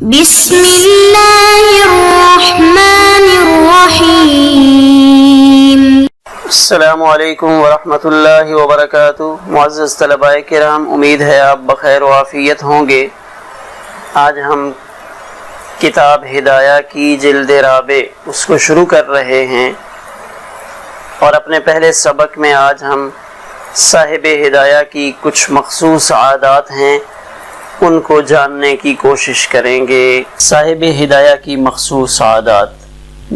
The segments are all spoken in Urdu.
بسم اللہ الرحمن الرحیم۔ السلام علیکم ورحمۃ اللہ وبرکاتہ۔ معزز طلباء کرام، امید ہے آپ بخیر و عافیت ہوں گے۔ آج ہم کتاب ہدایہ کی جلد رابع اس کو شروع کر رہے ہیں، اور اپنے پہلے سبق میں آج ہم صاحب ہدایہ کی کچھ مخصوص عادات ہیں ان کو جاننے کی کوشش کریں گے۔ صاحب ہدایہ کی مخصوص عادات،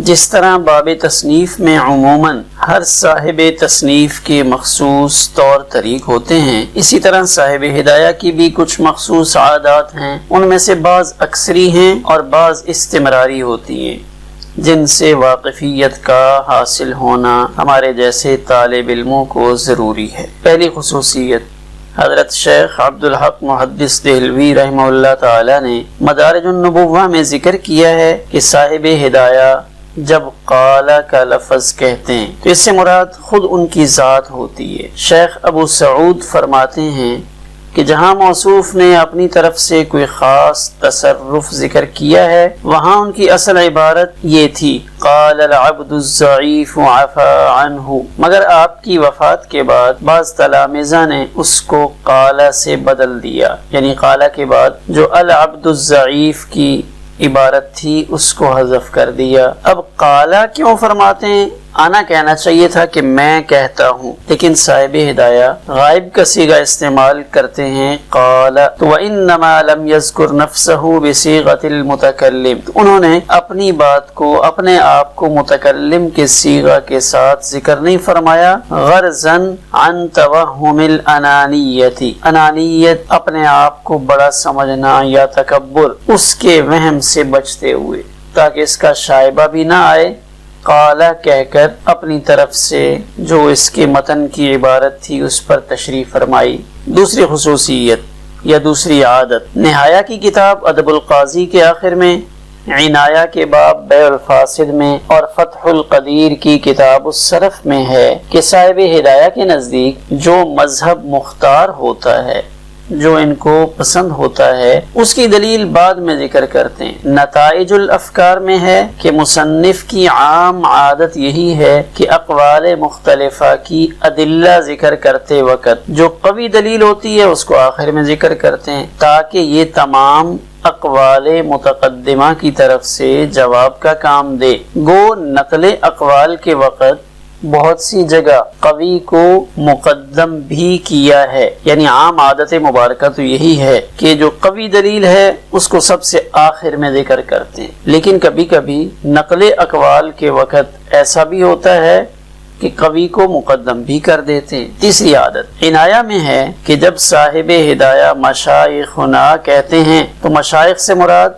جس طرح باب تصنیف میں عموماً ہر صاحب تصنیف کے مخصوص طور طریق ہوتے ہیں، اسی طرح صاحب ہدایہ کی بھی کچھ مخصوص عادات ہیں۔ ان میں سے بعض اکثری ہیں اور بعض استمراری ہوتی ہیں، جن سے واقفیت کا حاصل ہونا ہمارے جیسے طالب علموں کو ضروری ہے۔ پہلی خصوصیت، حضرت شیخ عبدالحق محدث دہلوی رحمہ اللہ تعالی نے مدارج النبوہ میں ذکر کیا ہے کہ صاحب ہدایہ جب قال کا لفظ کہتے ہیں تو اس سے مراد خود ان کی ذات ہوتی ہے۔ شیخ ابو سعود فرماتے ہیں کہ جہاں موصوف نے اپنی طرف سے کوئی خاص تصرف ذکر کیا ہے، وہاں ان کی اصل عبارت یہ تھی، قال العبد الضعیف عفا عنہ، مگر آپ کی وفات کے بعد بعض تلامذہ نے اس کو قال سے بدل دیا، یعنی قال کے بعد جو العبد الضعیف کی عبارت تھی اس کو حذف کر دیا۔ اب قال کیوں فرماتے ہیں؟ آنا کہنا چاہیے تھا کہ میں کہتا ہوں، لیکن صاحب ہدایہ غائب کا صیغہ استعمال کرتے ہیں قال، تو وَإِنَّمَا لَمْ يَذْكُرْ نَفْسَهُ بِصِيغَةِ الْمُتَكَلِّمِ، تو انہوں نے اپنی بات کو، اپنے آپ کو متکلم کے صیغہ کے ساتھ ذکر نہیں فرمایا، غرضاً عن توہم الانانیت، انانیت اپنے آپ کو بڑا سمجھنا یا تکبر، اس کے وہم سے بچتے ہوئے، تاکہ اس کا شائبہ بھی نہ آئے، قال کہہ کر اپنی طرف سے جو اس کے متن کی عبارت تھی اس پر تشریح فرمائی۔ دوسری خصوصیت یا دوسری عادت، نہایہ کی کتاب ادب القاضی کے آخر میں، عنایہ کے باب بیع الفاسد میں، اور فتح القدیر کی کتاب الصرف میں ہے کہ صاحب ہدایہ کے نزدیک جو مذہب مختار ہوتا ہے، جو ان کو پسند ہوتا ہے، اس کی دلیل بعد میں ذکر کرتے ہیں۔ نتائج الافکار میں ہے کہ مصنف کی عام عادت یہی ہے کہ اقوال مختلفہ کی ادلہ ذکر کرتے وقت جو قوی دلیل ہوتی ہے اس کو آخر میں ذکر کرتے ہیں، تاکہ یہ تمام اقوال متقدمہ کی طرف سے جواب کا کام دے۔ گو نقل اقوال کے وقت بہت سی جگہ قوی کو مقدم بھی کیا ہے، یعنی عام عادت مبارکہ تو یہی ہے کہ جو قوی دلیل ہے اس کو سب سے آخر میں ذکر کرتے ہیں، لیکن کبھی کبھی نقل اقوال کے وقت ایسا بھی ہوتا ہے کہ قوی کو مقدم بھی کر دیتے ہیں۔ تیسری عادت عنایہ میں ہے کہ جب صاحب ہدایہ مشائخنا کہتے ہیں تو مشائخ سے مراد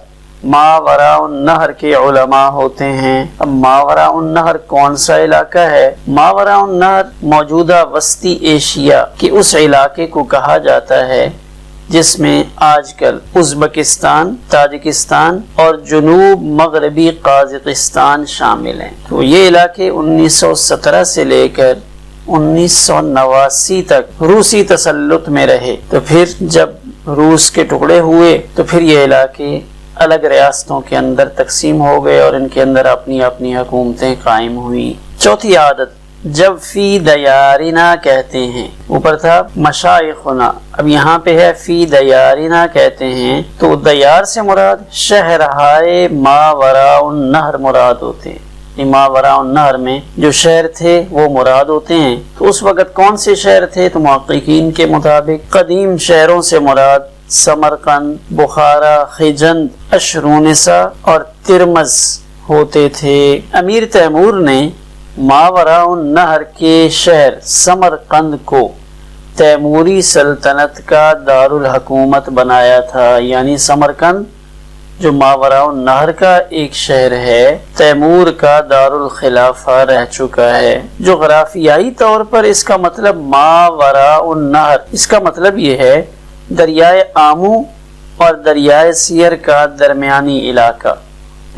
ماوراء النہر کے علماء ہوتے ہیں۔ اب ماوراء النہر کون سا علاقہ ہے؟ ماوراء النہر موجودہ وسطی ایشیا کے اس علاقے کو کہا جاتا ہے جس میں آج کل ازبکستان، تاجکستان اور جنوب مغربی قازقستان شامل ہیں۔ تو یہ علاقے 1917 سے لے کر 1989 تک روسی تسلط میں رہے، تو پھر جب روس کے ٹکڑے ہوئے تو پھر یہ علاقے الگ ریاستوں کے اندر تقسیم ہو گئے اور ان کے اندر اپنی اپنی حکومتیں قائم ہوئیں۔ چوتھی عادت، جب فی دیارنا کہتے ہیں، اوپر تھا مشائخنا، اب یہاں پہ ہے فی دیارنا کہتے ہیں، تو دیار سے مراد شہرہائے ماوراء النہر مراد ہوتے ہیں۔ ماوراء النہر میں جو شہر تھے وہ مراد ہوتے ہیں۔ تو اس وقت کون سے شہر تھے؟ تو محققین کے مطابق قدیم شہروں سے مراد سمرقند، بخارا، خجند، اشرونسا اور ترمز ہوتے تھے۔ امیر تیمور نے ماوراء النہر کے شہر سمرقند کو تیموری سلطنت کا دارالحکومت بنایا تھا، یعنی سمرقند جو ماوراء النہر کا ایک شہر ہے، تیمور کا دارالخلافہ رہ چکا ہے۔ جغرافیائی طور پر اس کا مطلب ماوراء النہر، اس کا مطلب یہ ہے دریائے آمو اور دریائے سیر کا درمیانی علاقہ،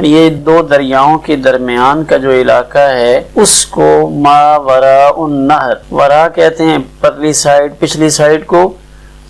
یہ دو دریاؤں کے درمیان کا جو علاقہ ہے اس کو ماوراء النہر، ورا کہتے ہیں پرلی سائڈ، پچھلی سائڈ کو،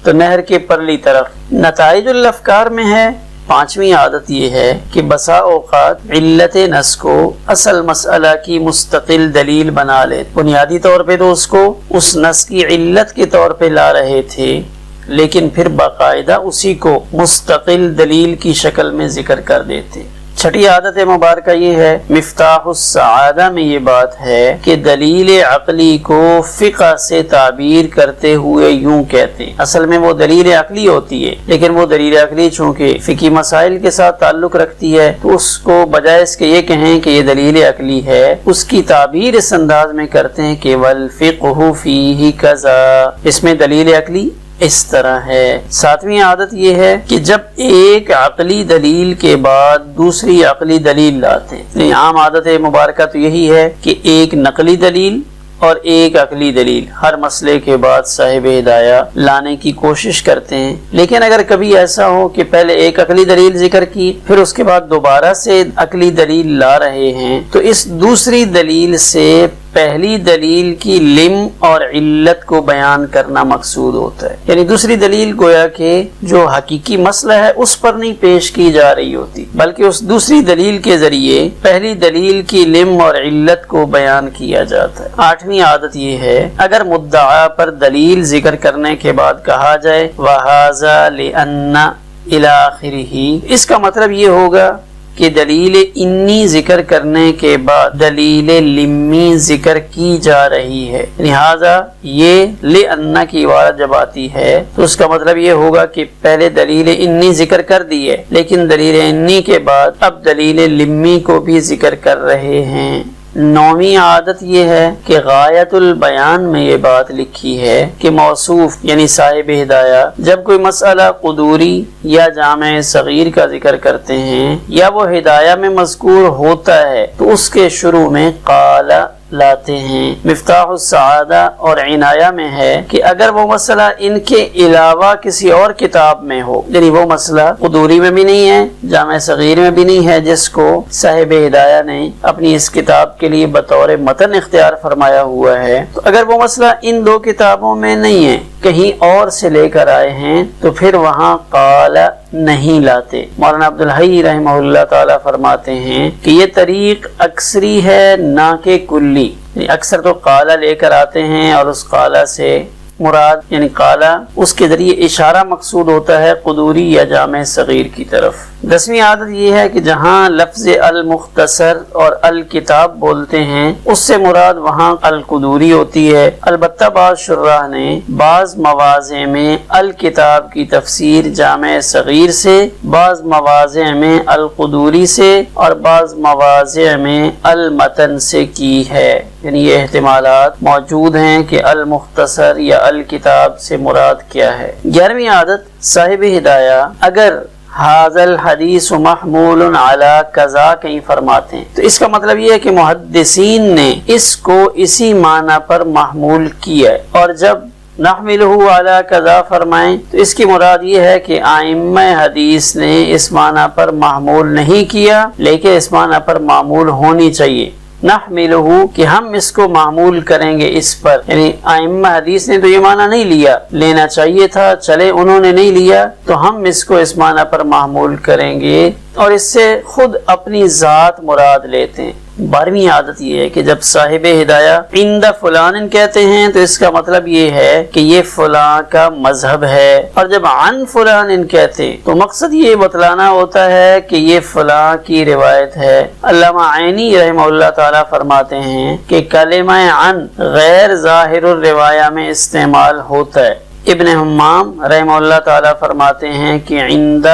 تو نہر کے پرلی طرف۔ نتائج الافکار میں ہے 5ویں عادت یہ ہے کہ بسا اوقات علت نص کو اصل مسئلہ کی مستقل دلیل بنا لے. بنیادی طور پہ تو اس کو اس نص کی علت کے طور پہ لا رہے تھے، لیکن پھر باقاعدہ اسی کو مستقل دلیل کی شکل میں ذکر کر دیتے. 6ٹھی عادت مبارکہ یہ ہے، مفتاح السعادہ میں یہ بات ہے کہ دلیل عقلی کو فقہ سے تعبیر کرتے ہوئے یوں کہتے ہیں. اصل میں وہ دلیل عقلی ہوتی ہے، لیکن وہ دلیل عقلی چونکہ فقہی مسائل کے ساتھ تعلق رکھتی ہے تو اس کو بجائے اس کے یہ کہیں کہ یہ دلیل عقلی ہے، اس کی تعبیر اس انداز میں کرتے ہیں کہ والفقہ فیہ کذا، اس میں دلیل عقلی اس طرح ہے. 7ویں عادت یہ ہے کہ جب ایک عقلی دلیل کے بعد دوسری عقلی دلیل لاتے ہیں، عام عادت مبارکہ تو یہی ہے کہ ایک نقلی دلیل اور ایک عقلی دلیل ہر مسئلے کے بعد صاحب ہدایہ لانے کی کوشش کرتے ہیں. لیکن اگر کبھی ایسا ہو کہ پہلے ایک عقلی دلیل ذکر کی پھر اس کے بعد دوبارہ سے عقلی دلیل لا رہے ہیں تو اس دوسری دلیل سے پہلی دلیل کی لم اور علت کو بیان کرنا مقصود ہوتا ہے. یعنی دوسری دلیل گویا کہ جو حقیقی مسئلہ ہے اس پر نہیں پیش کی جا رہی ہوتی، بلکہ اس دوسری دلیل کے ذریعے پہلی دلیل کی لم اور علت کو بیان کیا جاتا ہے. 8ویں عادت یہ ہے، اگر مدعا پر دلیل ذکر کرنے کے بعد کہا جائے وَهَذَا لِأَنَّ إِلَى آخِرِهِ، اس کا مطلب یہ ہوگا کہ دلیل انی ذکر کرنے کے بعد دلیل لمی ذکر کی جا رہی ہے. لہذا یہ لِأَنَّ کی عبارت جب آتی ہے تو اس کا مطلب یہ ہوگا کہ پہلے دلیل انی ذکر کر دی ہے، لیکن دلیل انی کے بعد اب دلیل لمی کو بھی ذکر کر رہے ہیں. 9ویں عادت یہ ہے کہ غایت البیان میں یہ بات لکھی ہے کہ موصوف یعنی صاحب ہدایہ جب کوئی مسئلہ قدوری یا جامع صغیر کا ذکر کرتے ہیں یا وہ ہدایہ میں مذکور ہوتا ہے تو اس کے شروع میں قال لاتے ہیں. مفتاح السعادہ اور عنایہ میں ہے کہ اگر وہ مسئلہ ان کے علاوہ کسی اور کتاب میں ہو، یعنی وہ مسئلہ قدوری میں بھی نہیں ہے، جامع صغیر میں بھی نہیں ہے جس کو صاحب ہدایہ نے اپنی اس کتاب کے لیے بطور متن اختیار فرمایا ہوا ہے، تو اگر وہ مسئلہ ان دو کتابوں میں نہیں ہے، کہیں اور سے لے کر آئے ہیں تو پھر وہاں قال نہیں لاتے. مولانا عبدالحی رحمہ اللہ تعالی فرماتے ہیں کہ یہ طریق اکثری ہے نہ کہ کلی. اکثر تو قال لے کر آتے ہیں اور اس قال سے مراد یعنی قال اس کے ذریعے اشارہ مقصود ہوتا ہے قدوری یا جامع صغیر کی طرف. 10ویں عادت یہ ہے کہ جہاں لفظ المختصر اور الکتاب بولتے ہیں اس سے مراد وہاں القدوری ہوتی ہے. البتہ بعض شراح نے بعض مواضع میں الکتاب کی تفسیر جامع صغیر سے، بعض مواضع میں القدوری سے اور بعض مواضع میں المتن سے کی ہے. یعنی یہ احتمالات موجود ہیں کہ المختصر یا الکتاب سے مراد کیا ہے. 11ویں عادت صاحب ہدایہ اگر ھذا الحدیث محمول علی کذا کہیں فرماتے ہیں تو اس کا مطلب یہ ہے کہ محدثین نے اس کو اسی معنی پر محمول کیا ہے، اور جب نحملہ علی کذا فرمائیں تو اس کی مراد یہ ہے کہ ائمہ حدیث نے اس معنی پر محمول نہیں کیا، لیکن اس معنی پر معمول ہونی چاہیے. نحملہ کہ ہم اس کو معمول کریں گے اس پر، یعنی ائمہ حدیث نے تو یہ معنی نہیں لیا، لینا چاہیے تھا، چلے انہوں نے نہیں لیا تو ہم اس کو اس معنی پر معمول کریں گے اور اس سے خود اپنی ذات مراد لیتے ہیں. 12ویں عادت یہ ہے کہ جب صاحب ہدایہ عند فلان کہتے ہیں تو اس کا مطلب یہ ہے کہ یہ فلاں کا مذہب ہے، اور جب عن فلان کہتے ہیں تو مقصد یہ بتلانا ہوتا ہے کہ یہ فلاں کی روایت ہے. علامہ عینی رحمہ اللہ تعالی فرماتے ہیں کہ کلمہ عن غیر ظاہر الروایہ میں استعمال ہوتا ہے. ابن حمام رحمہ اللہ تعالی فرماتے ہیں کہ عند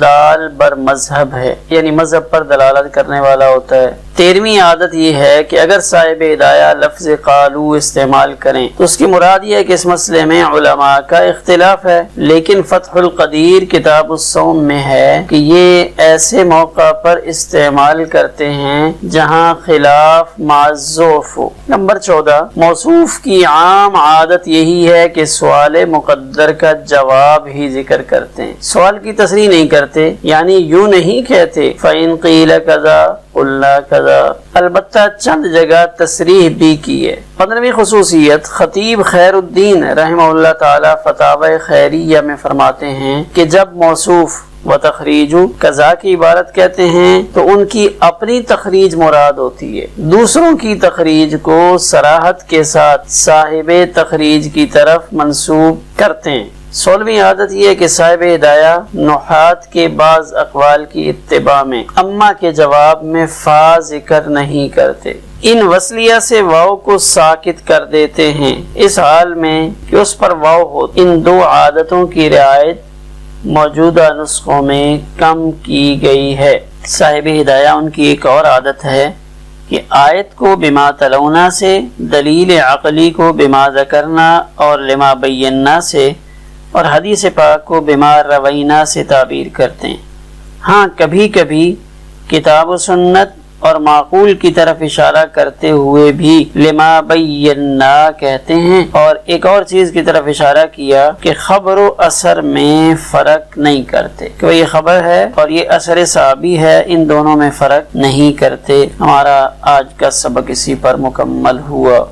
دال بر مذہب ہے، یعنی مذہب پر دلالت کرنے والا ہوتا ہے. 13ویں عادت یہ ہے کہ اگر صاحب ہدایہ لفظ قالو استعمال کریں تو اس کی مراد یہ ہے کہ اس مسئلے میں علماء کا اختلاف ہے، لیکن فتح القدیر کتاب الصوم میں ہے کہ یہ ایسے موقع پر استعمال کرتے ہیں جہاں خلاف معذوف ہو. نمبر 14 موصوف کی عام عادت یہی ہے کہ سوال مقدر کا جواب ہی ذکر کرتے ہیں، سوال کی تصریح نہیں کرتے، یعنی یوں نہیں کہتے فَإِن قِيلَ كَذَا قُلْنَا كَذَا، البتہ چند جگہ تصریح بھی کی ہے. 15ویں خصوصیت خطیب خیر الدین رحمہ اللہ تعالی فتاوی خیریہ میں فرماتے ہیں کہ جب موصوف و تخریجو قضا کی عبارت کہتے ہیں تو ان کی اپنی تخریج مراد ہوتی ہے، دوسروں کی تخریج کو صراحت کے ساتھ صاحب تخریج کی طرف منسوب کرتے ہیں۔ 16ویں عادت یہ ہے کہ صاحب ہدایہ نحات کے بعض اقوال کی اتباع میں اما کے جواب میں فا ذکر نہیں کرتے، ان وصلیہ سے واو کو ساکت کر دیتے ہیں اس حال میں کہ اس پر واو ہو۔ ان دو عادتوں کی رعایت موجودہ نسخوں میں کم کی گئی ہے۔ صاحب ہدایہ ان کی ایک اور عادت ہے کہ آیت کو بما تلونا سے، دلیل عقلی کو بما ذکرنا اور لما بینا سے، اور حدیث پاک کو بما روینا سے تعبیر کرتے ہیں۔ ہاں کبھی کبھی کتاب و سنت اور معقول کی طرف اشارہ کرتے ہوئے بھی لما بینا کہتے ہیں، اور ایک اور چیز کی طرف اشارہ کیا کہ خبر و اثر میں فرق نہیں کرتے، کہ یہ خبر ہے اور یہ اثر صحابی ہے، ان دونوں میں فرق نہیں کرتے۔ ہمارا آج کا سبق اسی پر مکمل ہوا۔